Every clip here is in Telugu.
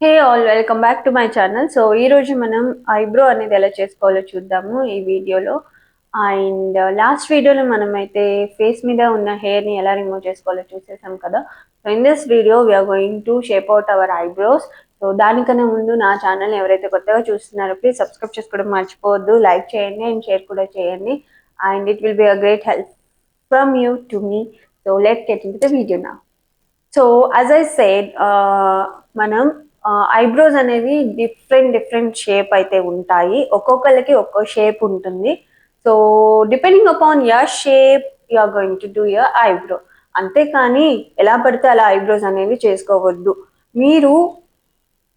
Hey all welcome back to my channel. So ఈ రోజు మనం ఐబ్రో అనేది ఎలా చేసుకోవాలో చూద్దాము ఈ వీడియోలో. అండ్ లాస్ట్ వీడియోలో మనం అయితే ఫేస్ మీద ఉన్న హెయిర్ని ఎలా రిమూవ్ చేసుకోవాలో చూసేసాం కదా. So in this video we are going to shape out our eyebrows. So దానికన్నా ముందు నా ఛానల్ ఎవరైతే కొత్తగా చూస్తున్నారో ప్లీజ్ సబ్స్క్రైబ్ చేసుకోవడం మర్చిపోవద్దు, లైక్ చేయండి అండ్ షేర్ కూడా చేయండి. And it will be a great help from you to me. So let's get into the video నా. సో యాజ్ ఐ సెడ్, మనం ఐబ్రోస్ అనేవి డిఫరెంట్ షేప్ అయితే ఉంటాయి. ఒక్కొక్కరికి ఒక్కో షేప్ ఉంటుంది. So depending upon your shape you are going to do your eyebrow. అంతేకాని ఎలా పడితే అలా ఐబ్రోస్ అనేవి చేసుకోవద్దు. మీరు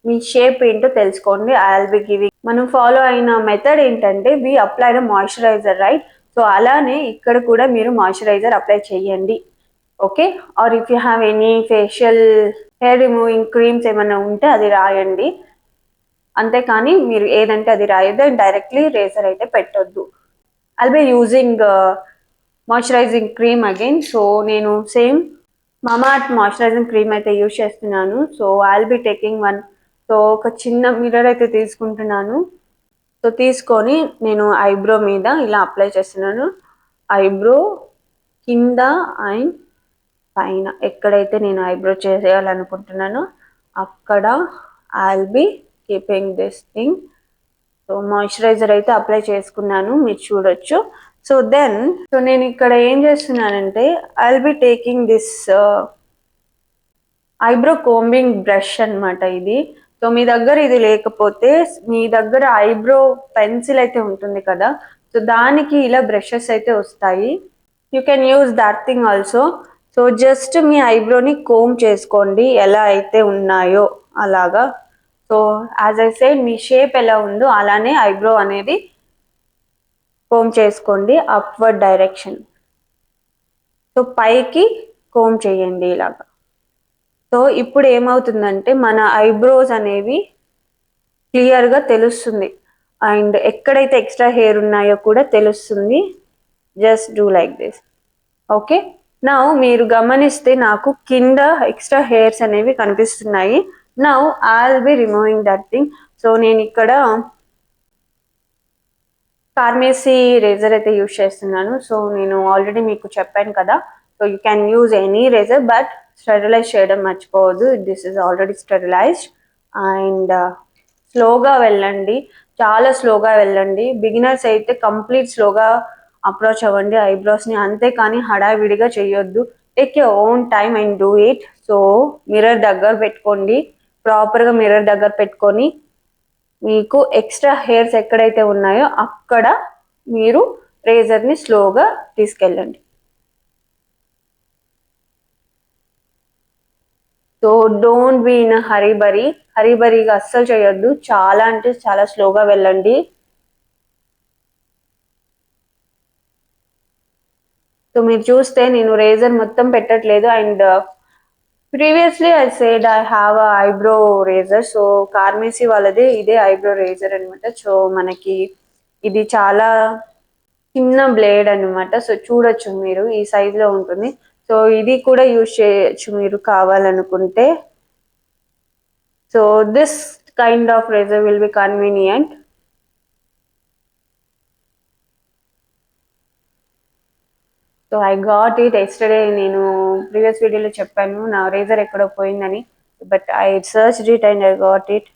మీ షేప్ ఏంటో తెలుసుకోండి. I will be giving. మనం ఫాలో అయిన మెథడ్ ఏంటంటే we apply the moisturizer, right? So అలానే ఇక్కడ కూడా మీరు మాయిశ్చరైజర్ అప్లై చేయండి. Okay, or if you have any facial hair removing creams ఏమైనా ఉంటే అది రాయండి. అంతేకాని మీరు ఏదంటే అది రాయొద్దు అండ్ డైరెక్ట్లీ రేజర్ అయితే పెట్టొద్దు. I'll be using moisturising cream again. So నేను సేమ్ మామాఅర్త్ మాయిశ్చరైజింగ్ క్రీమ్ అయితే యూజ్ చేస్తున్నాను. So I'll be taking one. So ఒక చిన్న మిర్రర్ అయితే తీసుకుంటున్నాను. సో తీసుకొని నేను ఐబ్రో మీద ఇలా అప్లై చేస్తున్నాను. ఐబ్రో కింద అండ్ పైన ఎక్కడైతే నేను ఐబ్రో చేయాలనుకుంటున్నానో అక్కడ I'll be keeping this thing. So moisturiser అయితే అప్లై చేసుకున్నాను, మీరు చూడొచ్చు. సో నేను ఇక్కడ ఏం చేస్తున్నానంటే I'll be taking this eyebrow combing brush అనమాట ఇది. సో మీ దగ్గర ఇది లేకపోతే మీ దగ్గర ఐబ్రో పెన్సిల్ అయితే ఉంటుంది కదా, సో దానికి ఇలా బ్రషెస్ అయితే వస్తాయి. You can use that thing also. So just మీ ఐబ్రోని కోమ్ చేసుకోండి ఎలా అయితే ఉన్నాయో అలాగా. సో యాజ్ ఐ సెడ్, మీ షేప్ ఎలా ఉందో అలానే ఐబ్రో అనేది కోమ్ చేసుకోండి, అప్వర్డ్ డైరెక్షన్. సో పైకి కోమ్ చేయండి ఇలాగా. సో ఇప్పుడు ఏమవుతుందంటే మన ఐబ్రోస్ అనేవి క్లియర్గా తెలుస్తుంది అండ్ ఎక్కడైతే ఎక్స్ట్రా హెయిర్ ఉన్నాయో కూడా తెలుస్తుంది. Just do like this. Okay, నా మీరు గమనిస్తే నాకు కింద ఎక్స్ట్రా హెయిర్స్ అనేవి కనిపిస్తున్నాయి. Now I will be removing that thing. So నేను ఇక్కడ ఫార్మసీ రేజర్ అయితే యూజ్ చేస్తున్నాను. సో నేను ఆల్రెడీ మీకు చెప్పాను కదా, so you can use any razor but sterilize చేయడం మర్చిపోవద్దు. This is already sterilized. And స్లోగా వెళ్ళండి, చాలా స్లోగా వెళ్ళండి. బిగినర్స్ అయితే కంప్లీట్ స్లోగా అప్రోచ్ అవ్వండి ఐబ్రోస్ని, అంతేకాని హడావిడిగా చేయొద్దు. Take your own time and do it. So mirror దగ్గర పెట్టుకోండి, ప్రాపర్గా మిర్రర్ దగ్గర పెట్టుకొని మీకు ఎక్స్ట్రా హెయిర్స్ ఎక్కడైతే ఉన్నాయో అక్కడ మీరు రేజర్ని స్లోగా తీసుకెళ్ళండి. సో డోంట్ బీ ఇన్ హరీబరీగా అస్సలు చేయొద్దు. చాలా అంటే చాలా స్లోగా వెళ్ళండి. సో మీరు చూస్తే నేను రేజర్ మొత్తం పెట్టట్లేదు. And previously I said I have a eyebrow razor. So కార్మేసీ వాళ్ళది ఇదే ఐబ్రో రేజర్ అనమాట. సో మనకి ఇది చాలా చిన్న బ్లేడ్ అనమాట. సో చూడొచ్చు మీరు, ఈ సైజ్ లో ఉంటుంది. సో ఇది కూడా యూజ్ చేయొచ్చు మీరు కావాలనుకుంటే. So this kind of razor will be convenient. So I got it yesterday. నేను ప్రీవియస్ వీడియోలో చెప్పాను నా రేజర్ ఎక్కడో పోయిందని, but I search it and I got it.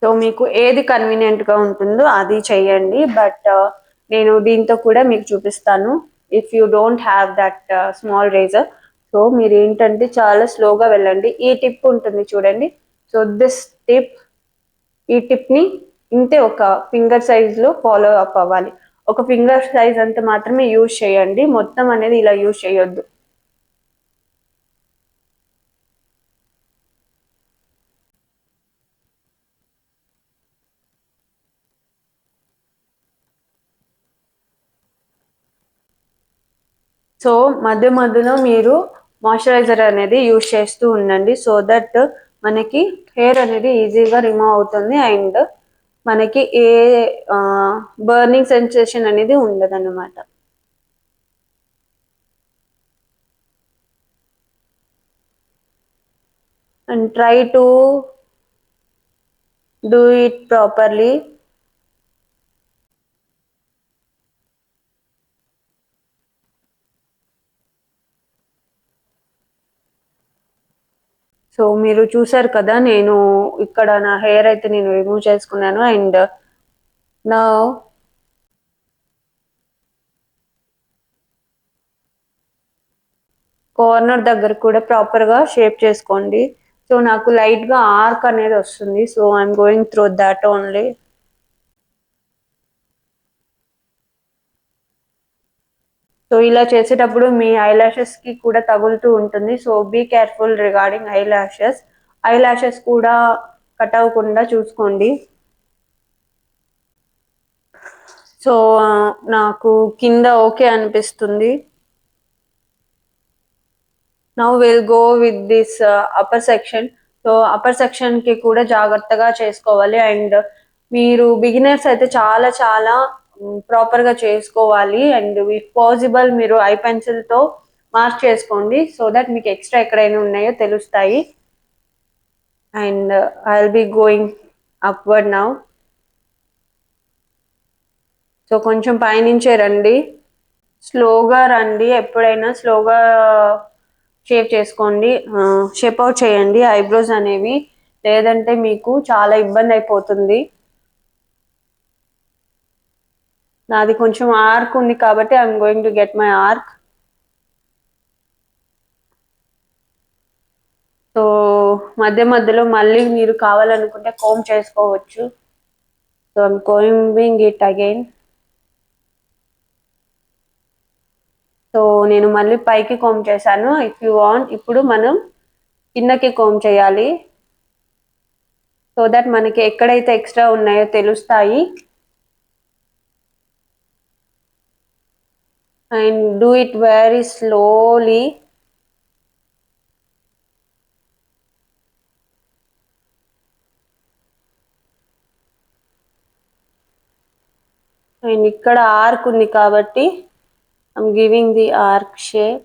So మీకు ఏది కన్వీనియంట్గా ఉంటుందో అది చెయ్యండి. బట్ నేను దీంతో కూడా మీకు చూపిస్తాను. If you don't have that small razor, so మీరు ఏంటంటే చాలా స్లోగా వెళ్ళండి. ఈ టిప్ ఉంటుంది చూడండి. సో దిస్ టిప్, ఈ టిప్ని ఇంతే ఒక ఫింగర్ సైజ్లో ఫాలో అప్ అవ్వాలి. ఒక ఫింగర్ సైజ్ అంత మాత్రమే యూజ్ చేయండి, మొత్తం అనేది ఇలా యూజ్ చేయొద్దు. సో మధ్య మధ్యలో మీరు మాయిశ్చరైజర్ అనేది యూజ్ చేస్తూ ఉండండి, సో దట్ మనకి హెయిర్ అనేది ఈజీగా రిమూవ్ అవుతుంది అండ్ మనకి ఏ బర్నింగ్ సెన్సేషన్ అనేది ఉండదన్నమాట. And try to do it properly. So మీరు చూసారు కదా, నేను ఇక్కడ నా హెయిర్ అయితే నేను రిమూవ్ చేసుకున్నాను. అండ్ నా కార్నర్ దగ్గర కూడా ప్రాపర్గా షేప్ చేసుకోండి. సో నాకు లైట్గా ఆర్క్ అనేది వస్తుంది. So I'm going through that only. So ఇలా చేసేటప్పుడు మీ ఐలాషెస్కి కూడా తగులుతూ ఉంటుంది. So be careful regarding eyelashes. Eyelashes కూడా కట్ అవ్వకుండా చూసుకోండి. సో నాకు కింద ఓకే అనిపిస్తుంది. Now will go with this upper section. So upper సెక్షన్కి కూడా జాగ్రత్తగా చేసుకోవాలి. అండ్ మీరు బిగినర్స్ అయితే చాలా చాలా ప్రాపర్గా చేసుకోవాలి. అండ్ ఇఫ్ పాసిబుల్ మీరు ఐ పెన్సిల్తో మార్క్ చేసుకోండి, సో దట్ మీకు ఎక్స్ట్రా ఎక్కడైనా ఉన్నాయో తెలుస్తాయి. And I will be going upward now. So కొంచెం పైనుంచే రండి, స్లోగా రండి. ఎప్పుడైనా స్లోగా షేప్ చేసుకోండి, షేప్ అవుట్ చేయండి ఐబ్రోస్ అనేవి, లేదంటే మీకు చాలా ఇబ్బంది అయిపోతుంది. నాది కొంచెం ఆర్క్ ఉంది కాబట్టి I'm going to get my arc. So మధ్య మధ్యలో మళ్ళీ మీరు కావాలనుకుంటే కోమ్ చేసుకోవచ్చు. So I'm combing it again. So నేను మళ్ళీ పైకి కోమ్ చేశాను. ఇఫ్ యూ వాంట్, ఇప్పుడు మనం కిందకి కోమ్ చేయాలి, సో దట్ మనకి ఎక్కడైతే ఎక్స్ట్రా ఉన్నాయో తెలుస్తాయి. And do it very slowly. And ఇక్కడ ఆర్క్ ఉంది కాబట్టి I'm giving the arc shape.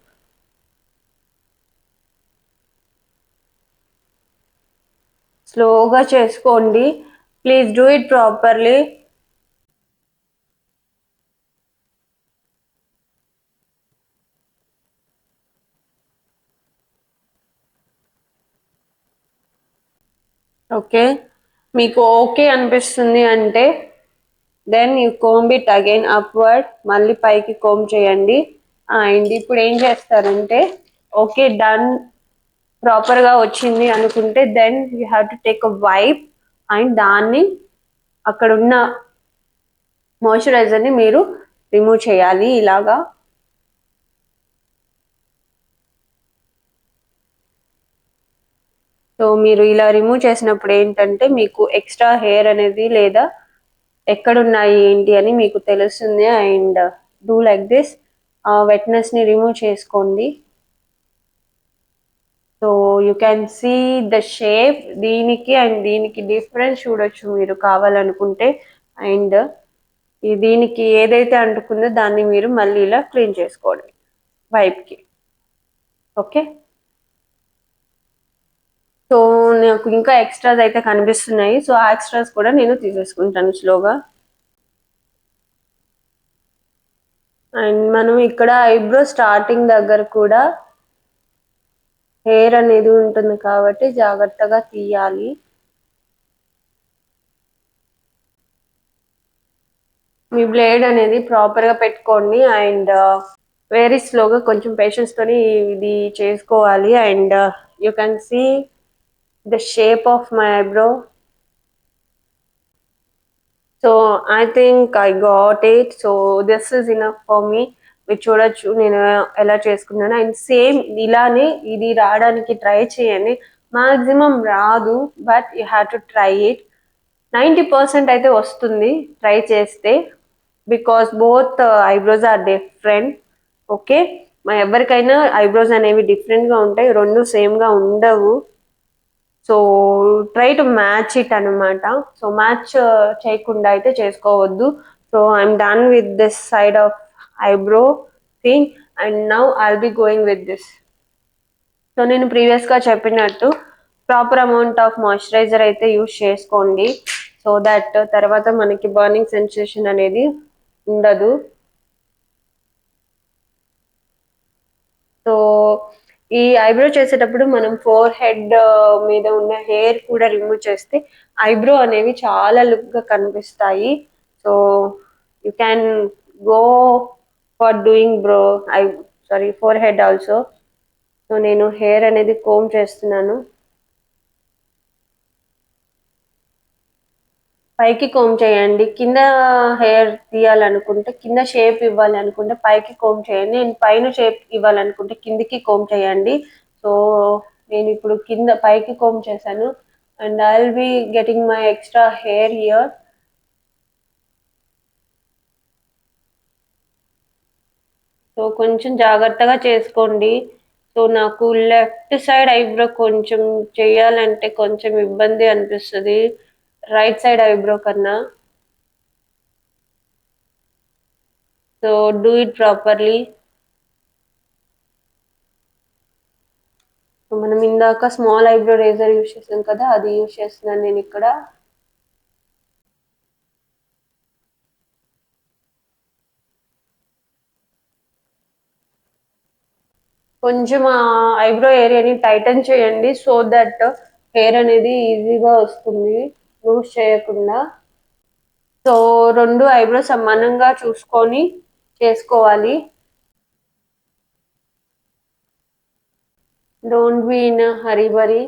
స్లోగా చేసుకోండి, please do it properly. Okay, మీకు ఓకే అనిపిస్తుంది అంటే then you comb it again upward. మళ్ళీ పైకి కోంబ్ చేయండి. అండ్ ఇప్పుడు ఏం చేస్తారంటే, ఓకే డన్, ప్రాపర్గా వచ్చింది అనుకుంటే then you have to take a wipe and దాన్ని అక్కడ ఉన్న మాయిశ్చరైజర్ని మీరు రిమూవ్ చేయాలి ఇలాగా. సో మీరు ఇలా రిమూవ్ చేసినప్పుడు ఏంటంటే మీకు ఎక్స్ట్రా హెయిర్ అనేది లేదా ఎక్కడున్నాయి ఏంటి అని మీకు తెలుస్తుంది. అండ్ డూ లైక్ దిస్, వెట్నెస్ని రిమూవ్ చేసుకోండి. So you can see the shape. దీనికి అండ్ దీనికి డిఫరెన్స్ చూడొచ్చు మీరు కావాలనుకుంటే. అండ్ దీనికి ఏదైతే అంటుకుందో దాన్ని మీరు మళ్ళీ ఇలా క్లీన్ చేసుకోండి వైప్కి. ఓకే, సో నాకు ఇంకా ఎక్స్ట్రాస్ అయితే కనిపిస్తున్నాయి. సో ఆ ఎక్స్ట్రాస్ కూడా నేను తీసేసుకుంటాను స్లోగా. అండ్ మనం ఇక్కడ ఐబ్రో స్టార్టింగ్ దగ్గర కూడా హెయిర్ అనేది ఉంటుంది కాబట్టి జాగ్రత్తగా తీయాలి. మీ బ్లేడ్ అనేది ప్రాపర్గా పెట్టుకోండి. అండ్ వెరీ స్లోగా కొంచెం పేషెన్స్తోని ఇది చేసుకోవాలి. And you can see the shape of my eyebrow. So I think I got it. So this is enough for me. మీరు చూడొచ్చు నేను ఎలా చేసుకున్నాను. అండ్ సేమ్ ఇలానే ఇది రావడానికి ట్రై చేయండి. మాక్సిమం రాదు, but you have to try it. 90% అయితే వస్తుంది ట్రై చేస్తే, because both eyebrows are different. Okay, మా ఎవరికైనా ఐబ్రోస్ అనేవి డిఫరెంట్గా ఉంటాయి, రెండు సేమ్గా ఉండవు. So try to match it అనమాట. సో మ్యాచ్ చేయకుండా అయితే చేసుకోవద్దు. So I'm done with this side of eyebrow thing and now I'll be going with this. So నేను ప్రీవియస్గా చెప్పినట్టు ప్రాపర్ అమౌంట్ ఆఫ్ మాయిశ్చరైజర్ అయితే యూస్ చేసుకోండి. సో దట్ తర్వాత మనకి బర్నింగ్ సెన్సేషన్ అనేది ఉండదు. సో ఈ ఐబ్రో చేసేటప్పుడు మనం ఫోర్ హెడ్ మీద ఉన్న హెయిర్ కూడా రిమూవ్ చేస్తే ఐబ్రో అనేవి చాలా లుక్గా కనిపిస్తాయి. So you can go for doing four head also. So నేను హెయిర్ అనేది కోమ్ చేస్తున్నాను. పైకి కోమ్ చేయండి. కింద హెయిర్ తీయాలనుకుంటే, కింద షేప్ ఇవ్వాలి అనుకుంటే పైకి కోమ్ చేయండి. నేను పైన షేప్ ఇవ్వాలనుకుంటే కిందికి కోమ్ చేయండి. సో నేను ఇప్పుడు కింద పైకి కోమ్ చేశాను and I will be getting my extra hair here. So కొంచెం జాగ్రత్తగా చేసుకోండి. సో నాకు లెఫ్ట్ సైడ్ ఐబ్రో కొంచెం చేయాలంటే కొంచెం ఇబ్బంది అనిపిస్తుంది రైట్ సైడ్ ఐబ్రో కన్నా. So do it properly. మనం ఇందాక స్మాల్ ఐబ్రో రేజర్ యూజ్ చేసాం కదా, అది యూజ్ చేస్తున్నాను నేను ఇక్కడ. కొంచెం ఆ ఐబ్రో ఏరియాని టైటన్ చేయండి సో దట్ హెయిర్ అనేది ఈజీగా వస్తుంది లూజ్ చేయకుండా. సో రెండు ఐబ్రో సమానంగా చూసుకొని చేసుకోవాలి. Don't be in hurry burry.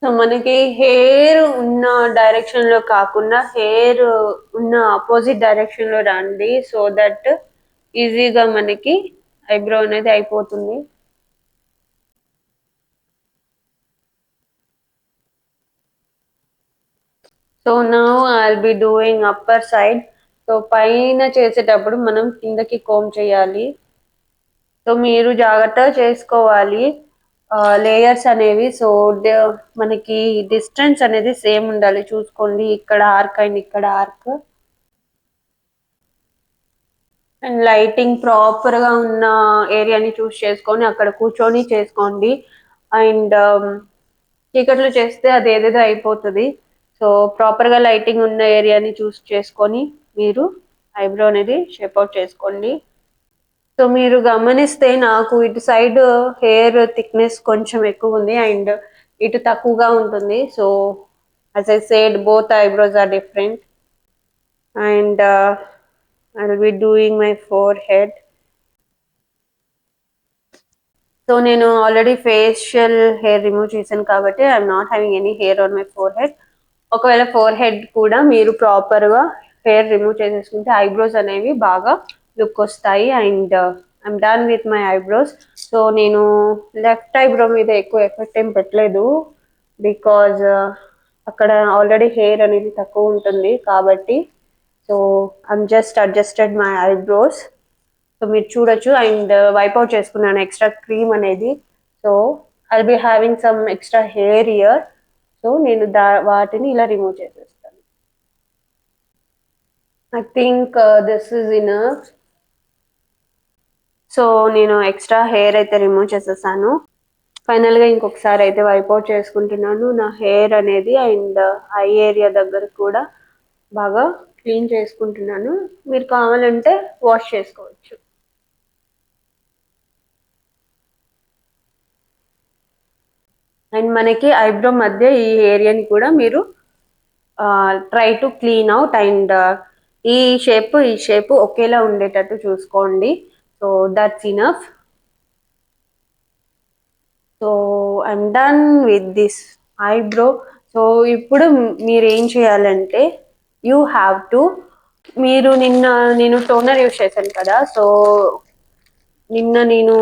So మనకి హెయిర్ ఉన్న డైరెక్షన్ లో కాకుండా హెయిర్ ఉన్న ఆపోజిట్ డైరెక్షన్ లో రండి సో దట్ ఈజీగా మనకి ఐబ్రో అనేది అయిపోతుంది. So now I'll be doing upper side. So పైన చేసేటప్పుడు మనం కిందకి కోమ్ చేయాలి. సో మీరు జాగ్రత్తగా చేసుకోవాలి లేయర్స్ అనేవి. సో మనకి డిస్టెన్స్ అనేది సేమ్ ఉండాలి చూసుకోండి. ఇక్కడ ఆర్క్ అండ్ ఇక్కడ ఆర్క్ అండ్ లైటింగ్ ప్రాపర్ గా ఉన్న ఏరియాని చూస్ చేసుకొని అక్కడ కూర్చొని చేసుకోండి. అండ్ చీకట్లు చేస్తే అది ఏదేదో అయిపోతుంది. సో ప్రాపర్ గా లైటింగ్ ఉన్న ఏరియాని చూస్ చేసుకొని మీరు ఐబ్రో అనేది షేప్ అవుట్ చేసుకోండి. సో మీరు గమనిస్తే నాకు ఇటు సైడ్ హెయిర్ థిక్నెస్ కొంచెం ఎక్కువ ఉంది అండ్ ఇటు తక్కువగా ఉంటుంది. So as I said both eyebrows are different and I will be doing my forehead. So నేను ఆల్రెడీ ఫేషియల్ హెయిర్ రిమూవ్ చేశాను కాబట్టి I'm not having any hair on my four head. ఒకవేళ ఫోర్ హెడ్ కూడా మీరు ప్రాపర్గా హెయిర్ రిమూవ్ చేసేసుకుంటే ఐబ్రోస్ అనేవి బాగా లుక్ వస్తాయి. And I'm done with my eyebrows. So నేను లెఫ్ట్ ఐబ్రో మీద ఎక్కువ ఎఫెక్ట్ ఏం పెట్టలేదు బికాజ్ అక్కడ ఆల్రెడీ హెయిర్ అనేది తక్కువ ఉంటుంది కాబట్టి. So I'm just adjusted my eyebrows. So మీరు చూడొచ్చు అండ్ వైప్ అవుట్ చేసుకున్నాను ఎక్స్ట్రా క్రీమ్ అనేది. So I'll be having some extra hair year. So నేను వాటిని ఇలా రిమూవ్ చేసేస్తాను. I think this is enough. So నేను ఎక్స్ట్రా హెయిర్ అయితే రిమూవ్ చేసేసాను. ఫైనల్గా ఇంకొకసారి అయితే వైప్ అవుట్ చేసుకుంటున్నాను నా హెయిర్ అనేది అండ్ ఐ ఏరియా దగ్గర కూడా బాగా క్లీన్ చేసుకుంటున్నాను. మీరు కావాలంటే వాష్ చేసుకోవచ్చు. అండ్ మనకి ఐబ్రో మధ్య ఈ ఏరియాని కూడా మీరు try to clean out and ఈ షేప్ ఒకేలా ఉండేటట్టు చూసుకోండి. So that's enough. So I'm done with this eyebrow. So ఇప్పుడు మీరు ఏం చేయాలంటే యూ హ్యావ్ టు నిన్న నేను టోనర్ యూస్ చేశాను కదా. సో నిన్న నేను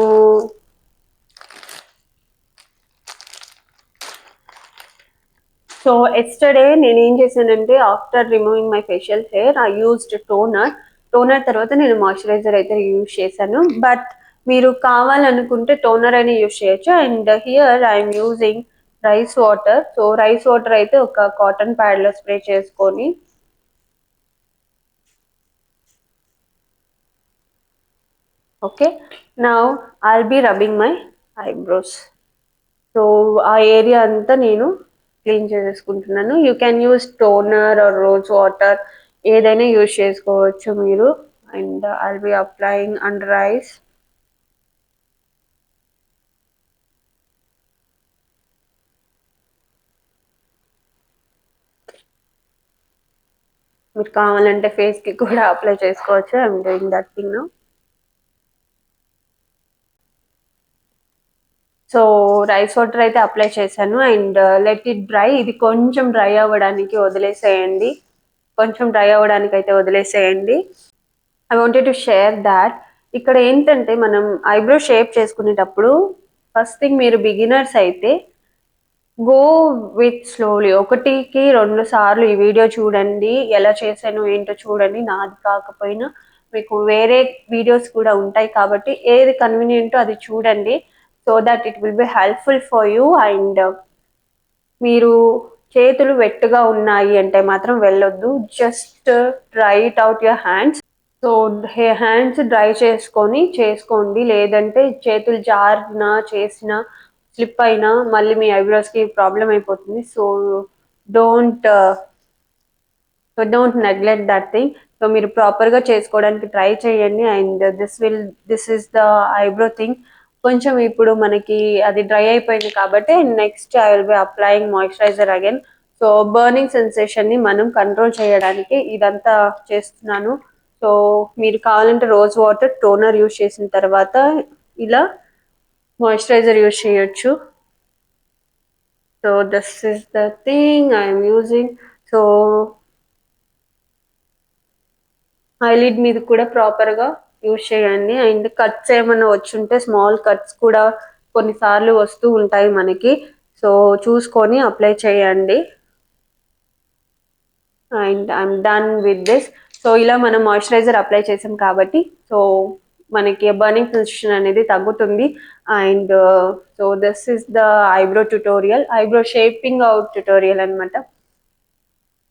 సో ఎస్టర్డే నేను ఏం చేశానంటే after removing my facial hair I used toner తర్వాత నేను మాయిశ్చరైజర్ అయితే యూజ్ చేశాను. బట్ మీరు కావాలనుకుంటే టోనర్ అని యూస్ చేయొచ్చు. And here I'm using rice water. So rice water అయితే ఒక కాటన్ ప్యాడ్ లో స్ప్రే చేసుకొని okay, now I'll be rubbing my eyebrows. So ఆ ఏరియా అంతా నేను క్లీన్ చేసేసుకుంటున్నాను. You can use toner or rose water, ఏదైనా యూజ్ చేసుకోవచ్చు మీరు. And I'll be applying under eyes. మీరు కావాలంటే ఫేస్ కి కూడా అప్లై చేసుకోవచ్చు. I'm doing that thing now. So rice water అయితే అప్లై చేశాను అండ్ లెట్ ఇట్ డ్రై. ఇది కొంచెం డ్రై అవ్వడానికి వదిలేసేయండి. కొంచెం డ్రై అవ్వడానికి అయితే వదిలేసేయండి. I wanted to share that ఇక్కడ ఏంటంటే మనం ఐబ్రో షేప్ చేసుకునేటప్పుడు ఫస్ట్ థింగ్, మీరు బిగినర్స్ అయితే గో విత్ స్లోలీ. ఒకటికి 2 సార్లు ఈ వీడియో చూడండి, ఎలా చేశాను ఏంటో చూడండి. నాది కాకపోయినా మీకు వేరే వీడియోస్ కూడా ఉంటాయి కాబట్టి ఏది కన్వీనియంటో అది చూడండి. So that it will be helpful for you. And మీరు చేతులు వెట్టుగా ఉన్నాయి అంటే మాత్రం వెళ్ళొద్దు. Just try it out your hands. So hands dry చేసుకోండి. లేదంటే చేతులు జారిన చేసిన స్లిప్ అయినా మళ్ళీ మీ ఐబ్రోస్కి ప్రాబ్లం అయిపోతుంది. So don't don't neglect that thing. So మీరు ప్రాపర్గా చేసుకోవడానికి ట్రై చేయండి. And this is the eyebrow thing. కొంచెం ఇప్పుడు మనకి అది డ్రై అయిపోయింది కాబట్టి next I will B applying moisturiser again. So burning సెన్సేషన్ని మనం కంట్రోల్ చేయడానికి ఇదంతా చేస్తున్నాను. సో మీరు కావాలంటే రోజ్ వాటర్ టోనర్ యూస్ చేసిన తర్వాత ఇలా మాయిశ్చరైజర్ యూస్ చేయొచ్చు. So this is the thing I'm using. So eyelid మీద కూడా ప్రాపర్గా యూస్ చేయండి. అండ్ కట్స్ ఏమైనా వచ్చుంటే స్మాల్ కట్స్ కూడా కొన్నిసార్లు వస్తూ ఉంటాయి మనకి. సో చూసుకొని అప్లై చేయండి. And I'm done with this. So ఇలా మనం మాయిశ్చరైజర్ అప్లై చేసాం కాబట్టి సో మనకి బర్నింగ్ సెన్సేషన్ అనేది తగ్గుతుంది. And so this is the eyebrow tutorial, eyebrow shaping out tutorial అనమాట.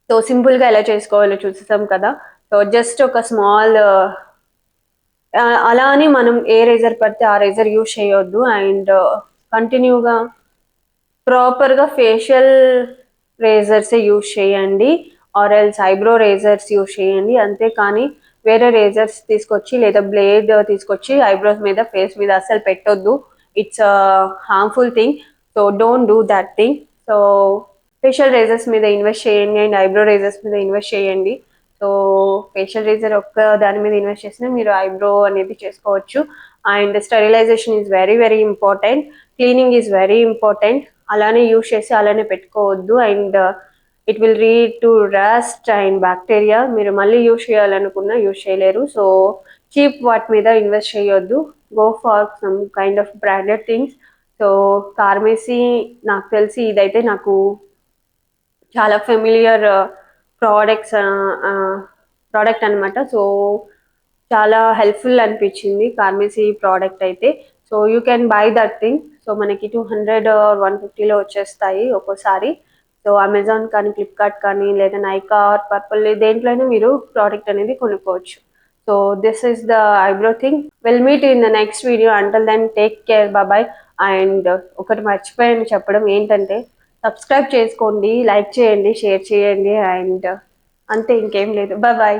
సో సింపుల్గా ఎలా చేసుకోవాలో చూసేసాం కదా. సో జస్ట్ ఒక స్మాల్ అలా అని మనం ఏ రేజర్ పడితే ఆ రేజర్ యూజ్ చేయొద్దు. అండ్ కంటిన్యూగా ప్రాపర్గా ఫేషియల్ రేజర్సే యూజ్ చేయండి, or else eyebrow razor's use చేయండి. అంతేకాని వేరే రేజర్స్ తీసుకొచ్చి లేదా బ్లేడ్ తీసుకొచ్చి ఐబ్రోస్ మీద ఫేస్ మీద అస్సలు పెట్టొద్దు. It's harmful thing. So don't do that thing. So facial razors మీద ఇన్వెస్ట్ చేయండి అండ్ ఐబ్రో రేజర్స్ మీద ఇన్వెస్ట్ చేయండి. సో ఫేషియల్ రేజర్ ఒక్క దాని మీద ఇన్వెస్ట్ చేసినా మీరు ఐబ్రో అనేది చేసుకోవచ్చు. And sterilization is very very important. Cleaning is very important. అలానే యూజ్ చేసి అలానే పెట్టుకోవద్దు. And it will lead to rust and bacteria. మీరు మళ్ళీ యూజ్ చేయాలనుకున్నా యూజ్ చేయలేరు. సో చీప్ వాటి మీద ఇన్వెస్ట్ చేయొద్దు. Go for some kind of branded things. So pharmacy నాకు తెలిసి ఇదైతే నాకు చాలా ఫెమిలియర్ ప్రోడక్ట్స్ ప్రోడక్ట్ అనమాట. సో చాలా హెల్ప్ఫుల్ అనిపించింది ఫార్మసీ ప్రోడక్ట్ అయితే. So you can buy that thing. So మనకి 200 150లో వచ్చేస్తాయి ఒక్కోసారి. సో అమెజాన్ కానీ ఫ్లిప్కార్ట్ కానీ లేదా నైకా ఆర్ పర్పుల్ దేంట్లో అయినా మీరు ప్రోడక్ట్ అనేది కొనుక్కోవచ్చు. So this is the eyebrow thing. Will meet in the next video. Until then take care, bye. And ఒకటి మర్చిపోయాను చెప్పడం ఏంటంటే సబ్స్క్రైబ్ చేసుకోండి, లైక్ చేయండి, షేర్ చేయండి. అండ్ అంతే, ఇంకేం లేదు. బాయ్.